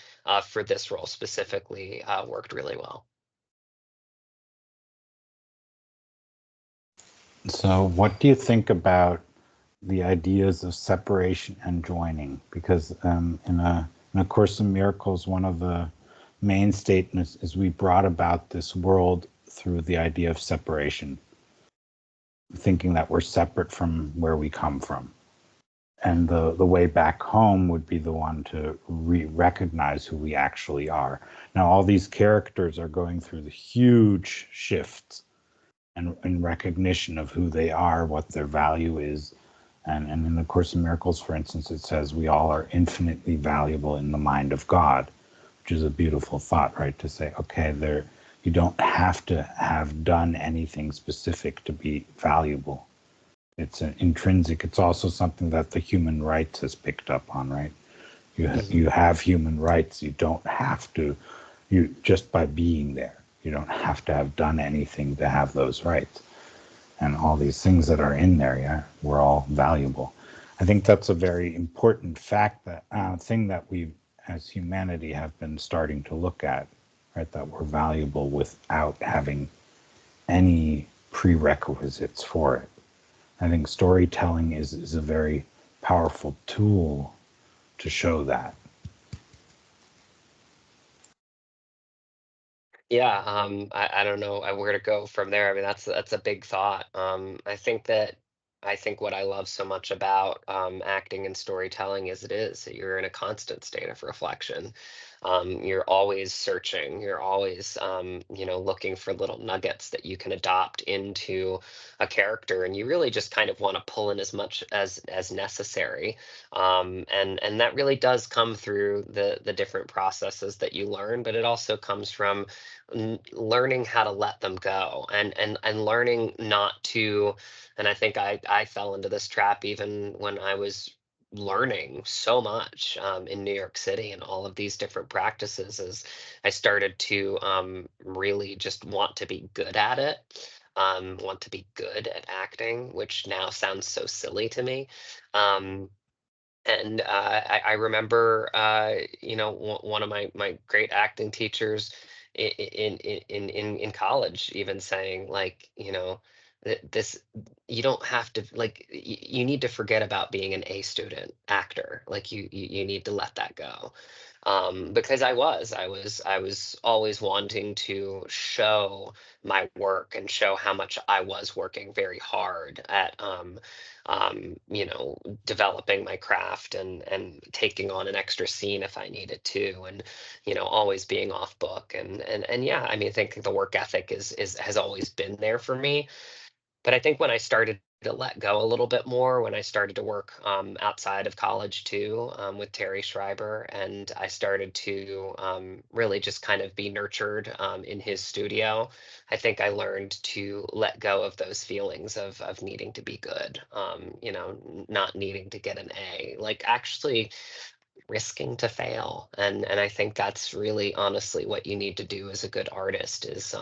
B: for this role specifically worked really well.
A: So, what do you think about the ideas of separation and joining? Because in a Course in Miracles, one of the main statements is we brought about this world through the idea of separation, thinking that we're separate from where we come from. And the way back home would be the one to recognize who we actually are. Now, all these characters are going through the huge shifts and in recognition of who they are, what their value is. And in the Course in Miracles, for instance, it says we all are infinitely valuable in the mind of God, which is a beautiful thought, right? To say, okay, you don't have to have done anything specific to be valuable. It's an intrinsic. It's also something that the human rights has picked up on, right? You have human rights. You don't have to. You just by being there. You don't have to have done anything to have those rights. And all these things that are in there, yeah, we're all valuable. I think that's a very important fact, that thing that we as humanity have been starting to look at, right? That we're valuable without having any prerequisites for it. I think storytelling is a very powerful tool to show that.
B: Yeah, I don't know where to go from there. I mean, that's a big thought. I think what I love so much about acting and storytelling is it is that you're in a constant state of reflection. You're always searching. You're always looking for little nuggets that you can adopt into a character, and you really just kind of want to pull in as much as necessary. And that really does come through the different processes that you learn, but it also comes from learning how to let them go and learning not to. And I think I fell into this trap even when I was learning so much in New York City and all of these different practices as I started to really just want to be good at it, want to be good at acting, which now sounds so silly to me. um, and I remember, one of my great acting teachers in college even saying, like, this, you don't have to, like, you need to forget about being an A student actor. Like, you need to let that go. Because I was always wanting to show my work and show how much I was working very hard at developing my craft and taking on an extra scene if I needed to, and always being off book, and yeah, I mean, I think the work ethic is has always been there for me. But I think when I started to let go a little bit more, when I started to work outside of college too, with Terry Schreiber, and I started to really just kind of be nurtured in his studio, I think I learned to let go of those feelings of needing to be good, not needing to get an A, like actually risking to fail. And I think that's really honestly what you need to do as a good artist is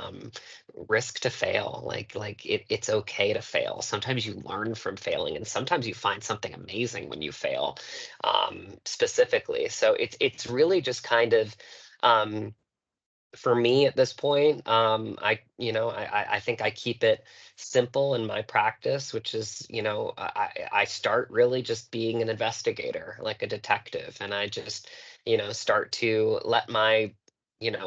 B: risk to fail. It's okay to fail. Sometimes you learn from failing, and sometimes you find something amazing when you fail, specifically. So it's really just kind of um for me at this point, I think I keep it simple in my practice, which is, I start really just being an investigator, like a detective, and I just, start to let my,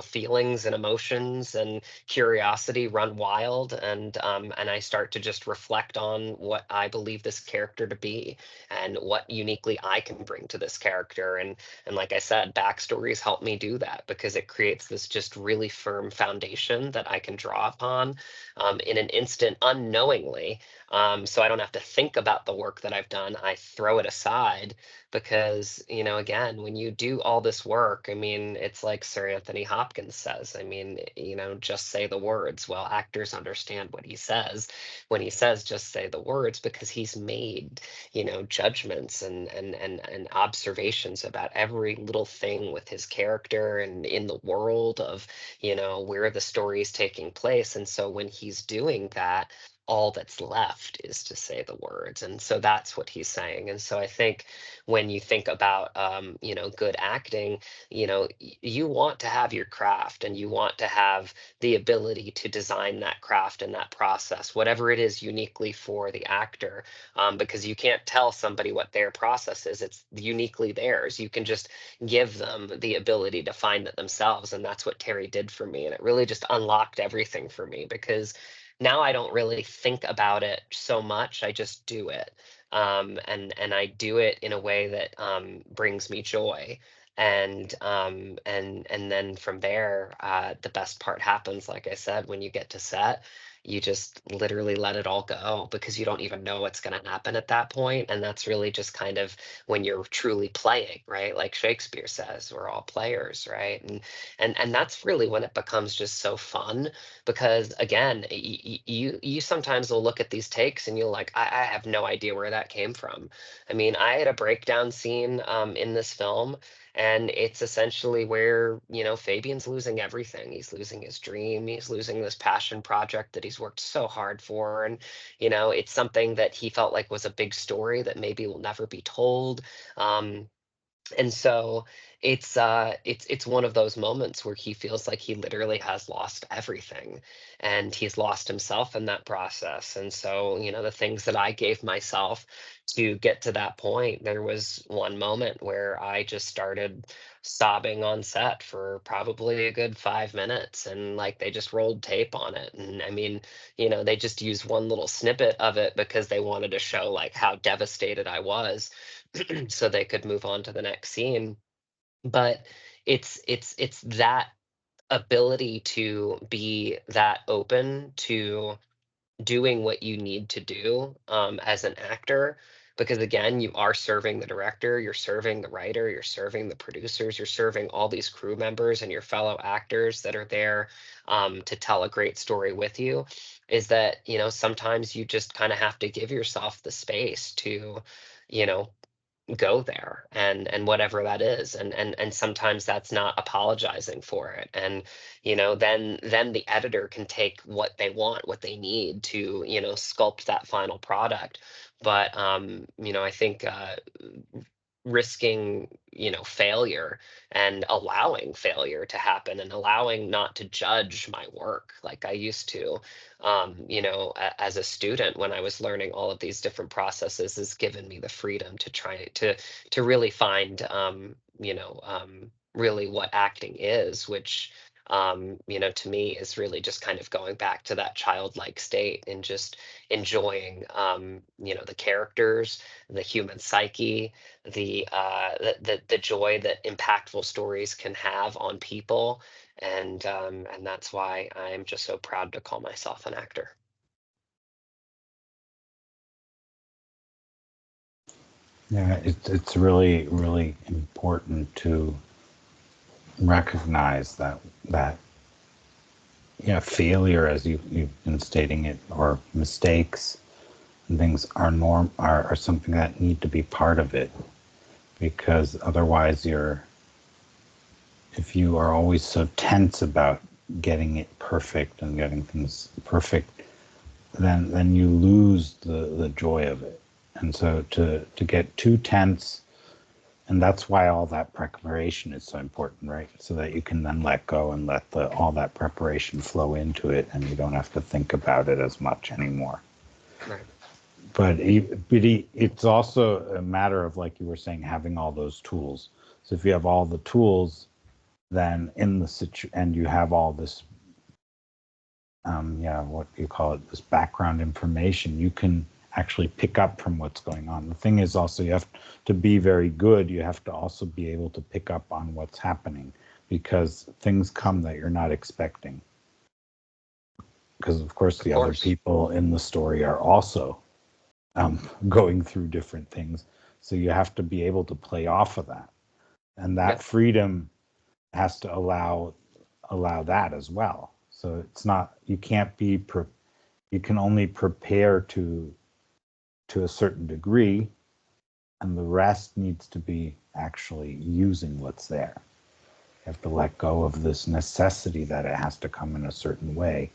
B: feelings and emotions and curiosity run wild, and I start to just reflect on what I believe this character to be and what uniquely I can bring to this character, and like I said, backstories help me do that because it creates this just really firm foundation that I can draw upon in an instant unknowingly. So I don't have to think about the work that I've done. I throw it aside because, again, when you do all this work, I mean, it's like Sir Anthony Hopkins says, I mean, just say the words. Well, actors understand what he says when he says just say the words because he's made judgments and observations about every little thing with his character and in the world of where the story is taking place. And so when he's doing that, all that's left is to say the words, and so that's what he's saying. And so I think when you think about good acting, you want to have your craft and you want to have the ability to design that craft and that process, whatever it is uniquely for the actor, because you can't tell somebody what their process is. It's uniquely theirs. You can just give them the ability to find it themselves. And that's what Terry did for me. And it really just unlocked everything for me because now I don't really think about it so much. I just do it. And I do it in a way that brings me joy. And then from there, the best part happens. Like I said, when you get to set, you just literally let it all go because you don't even know what's going to happen at that point. And that's really just kind of when you're truly playing, right? Like Shakespeare says, we're all players, right? And that's really when it becomes just so fun because again, you sometimes will look at these takes and you're like, I have no idea where that came from. I mean, I had a breakdown scene in this film, and it's essentially where, Fabian's losing everything. He's losing his dream. He's losing this passion project that he's worked so hard for. And, it's something that he felt like was a big story that maybe will never be told. Um, and so It's one of those moments where he feels like he literally has lost everything, and he's lost himself in that process. And so, the things that I gave myself to get to that point, there was one moment where I just started sobbing on set for probably a good 5 minutes, and like they just rolled tape on it. And I mean, they just used one little snippet of it because they wanted to show like how devastated I was so they could move on to the next scene. But it's that ability to be that open to doing what you need to do, as an actor, because again, you are serving the director, you're serving the writer, you're serving the producers, you're serving all these crew members and your fellow actors that are there, to tell a great story with you. Is that, sometimes you just kind of have to give yourself the space to, you know go there, and whatever that is, and sometimes that's not apologizing for it. And then the editor can take what they want, what they need to sculpt that final product. But I think risking failure and allowing failure to happen, and allowing not to judge my work like I used to, as a student when I was learning all of these different processes, has given me the freedom to try to really find, really what acting is, which, to me is really just kind of going back to that childlike state and just enjoying, the characters, the human psyche, the joy that impactful stories can have on people. And that's why I'm just so proud to call myself an actor.
A: Yeah, it's really, really important to recognize that failure, as you've been stating it, or mistakes and things are something that need to be part of it, because otherwise if you are always so tense about getting it perfect and getting things perfect, then you lose the joy of it. And so to get too tense, and that's why all that preparation is so important, right? So that you can then let go and let all that preparation flow into it, and you don't have to think about it as much anymore.
B: Right.
A: But it's also a matter of, like you were saying, having all those tools. So if you have all the tools, then and you have all this, what do you call it, this background information, you can actually pick up from what's going on. The thing is also, you have to be very good. You have to also be able to pick up on what's happening, because things come that you're not expecting. Because of course
B: Of
A: the other
B: course.
A: people in the story are also going through different things. So you have to be able to play off of that, and
B: Yeah.
A: that freedom has to allow that as well. So it's not, you can't be you can only prepare to a certain degree, and the rest needs to be actually using what's there. You have to let go of this necessity that it has to come in a certain way.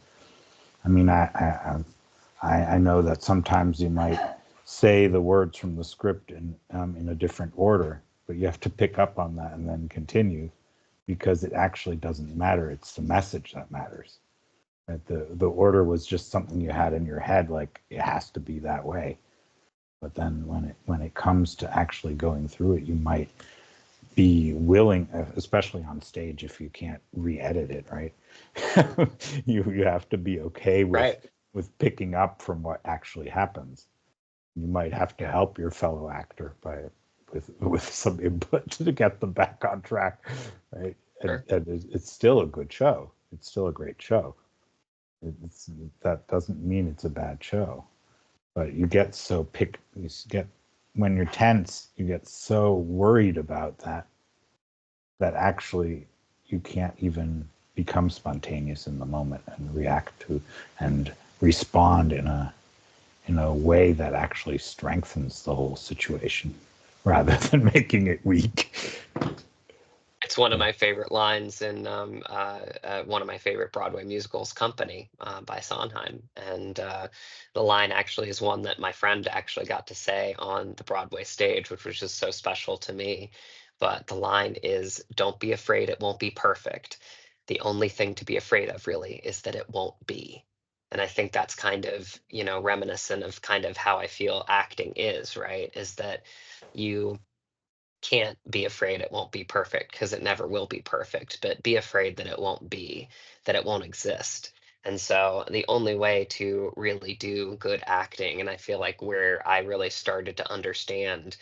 A: I mean, I know that sometimes you might say the words from the script in a different order, but you have to pick up on that and then continue, because it actually doesn't matter. It's the message that matters. That the order was just something you had in your head, like it has to be that way. But then when it comes to actually going through it, you might be willing, especially on stage, if you can't re-edit it, right? You have to be okay
B: Right.
A: with picking up from what actually happens. You might have to help your fellow actor with some input to get them back on track, right? And,
B: Sure.
A: and it's still a good show. It's still a great show. It's That doesn't mean it's a bad show, but you get, when you're tense, you get so worried about that actually you can't even become spontaneous in the moment and react to and respond in a way that actually strengthens the whole situation rather than making it weak.
B: It's one of my favorite lines in, one of my favorite Broadway musicals, Company, by Sondheim. And the line actually is one that my friend actually got to say on the Broadway stage, which was just so special to me. but the line is, don't be afraid it won't be perfect. The only thing to be afraid of really is that it won't be. And I think that's kind of, reminiscent of kind of how I feel acting is, right? Is that you can't be afraid it won't be perfect because it never will be perfect, but be afraid that it won't be, that it won't exist. And so the only way to really do good acting, and I feel like where I really started to understand,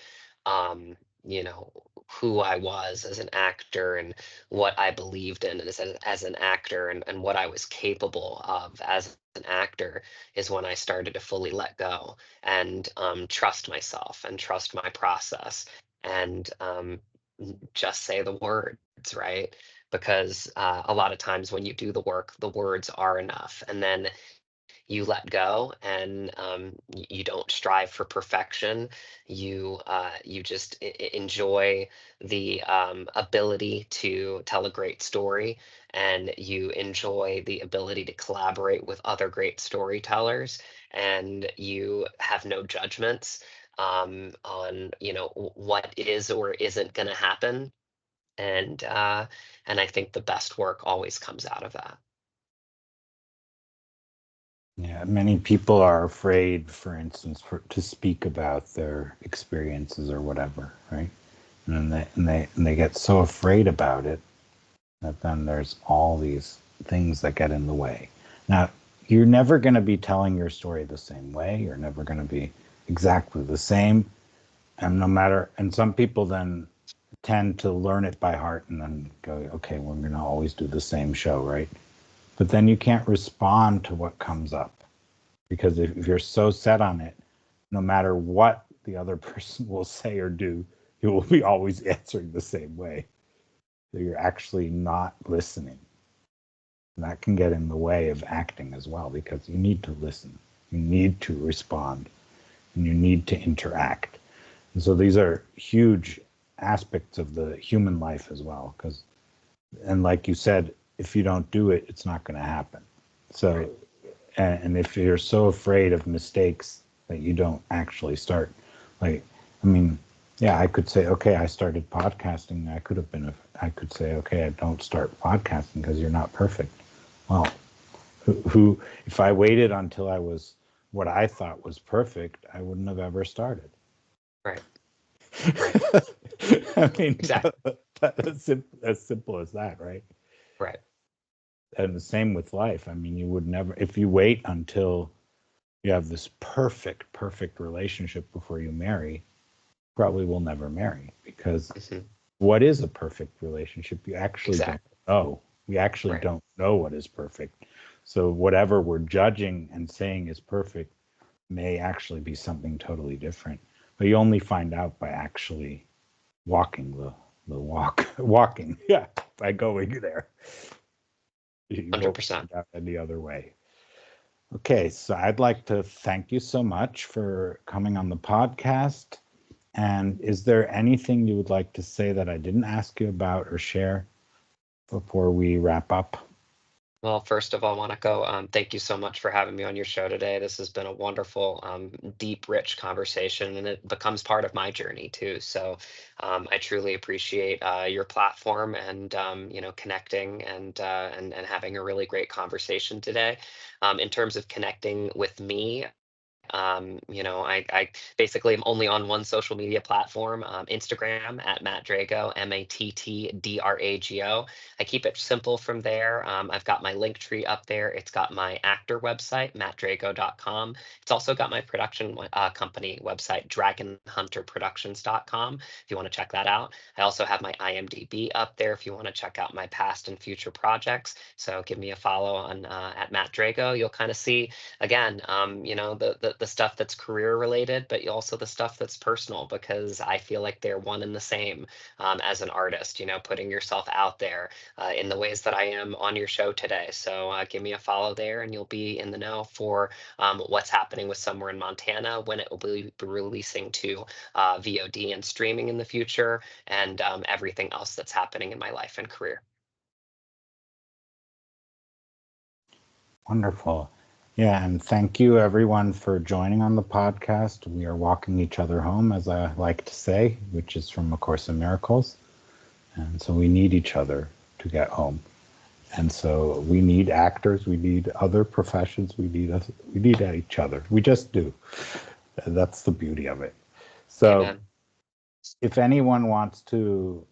B: um, you know, who I was as an actor and what I believed in as an actor and what I was capable of as an actor is when I started to fully let go and trust myself and trust my process and just say the words, right? Because a lot of times when you do the work, the words are enough. And then you let go and you don't strive for perfection. You just enjoy the ability to tell a great story, and you enjoy the ability to collaborate with other great storytellers, and you have no judgments on what is or isn't going to happen, and uh, and I think the best work always comes out of that.
A: Yeah, many people are afraid, for instance, to speak about their experiences or whatever, right? And they get so afraid about it that then there's all these things that get in the way. Now, you're never going to be telling your story the same way. You're never going to be exactly the same. And no matter, and some people then tend to learn it by heart and then go, okay, we're going to always do the same show, right? But then you can't respond to what comes up because if you're so set on it, no matter what the other person will say or do, you will be always answering the same way. So you're actually not listening. And that can get in the way of acting as well because you need to listen, you need to respond, and you need to interact. And so these are huge aspects of the human life as well. Because, and like you said, if you don't do it, it's not going to happen. So,
B: Right.
A: and if you're so afraid of mistakes that you don't actually start, like, I mean, yeah, I could say, okay, I started podcasting. I could say, okay, I don't start podcasting because you're not perfect. Well, if I waited until I was what I thought was perfect, I wouldn't have ever started.
B: Right. Right.
A: I mean,
B: Exactly.
A: as simple as that, right?
B: Right.
A: And the same with life. I mean, you would never, if you wait until you have this perfect relationship before you marry, probably will never marry because
B: Mhm.
A: what is a perfect relationship? You actually don't
B: Exactly.
A: know. We actually
B: Right.
A: don't know what is perfect. So whatever we're judging and saying is perfect may actually be something totally different. But you only find out by actually walking the walk, walking, yeah, by going there. You won't
B: 100%.
A: find out any other way. Okay, so I'd like to thank you so much for coming on the podcast. And is there anything you would like to say that I didn't ask you about or share before we wrap up?
B: Well, first of all, Monaco, thank you so much for having me on your show today. This has been a wonderful, deep, rich conversation, and it becomes part of my journey too. So, I truly appreciate your platform and connecting and having a really great conversation today. In terms of connecting with me, I basically am only on one social media platform, Instagram at Matt Drago, MattDrago. I keep it simple from there. I've got my link tree up there. It's got my actor website, mattdrago.com. It's also got my production company website, dragonhunterproductions.com, if you want to check that out. I also have my IMDb up there if you want to check out my past and future projects. So give me a follow on at Matt Drago. You'll kind of see again, the stuff that's career related, but also the stuff that's personal because I feel like they're one and the same as an artist, putting yourself out there in the ways that I am on your show today. So give me a follow there and you'll be in the know for what's happening with Somewhere in Montana, when it will be releasing to VOD and streaming in the future, and everything else that's happening in my life and career.
A: Wonderful. Yeah, and thank you everyone for joining on the podcast. We are walking each other home, as I like to say, which is from A Course in Miracles. And so we need each other to get home. And so we need actors, we need other professions, we need us, we need each other. We just do. And that's the beauty of it. So
B: Amen.
A: if anyone wants to,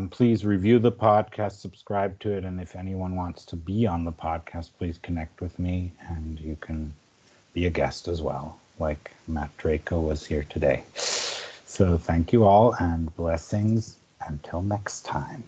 A: please review the podcast, subscribe to it, and if anyone wants to be on the podcast, please connect with me, and you can be a guest as well, like Matt Drago was here today. So thank you all, and blessings until next time.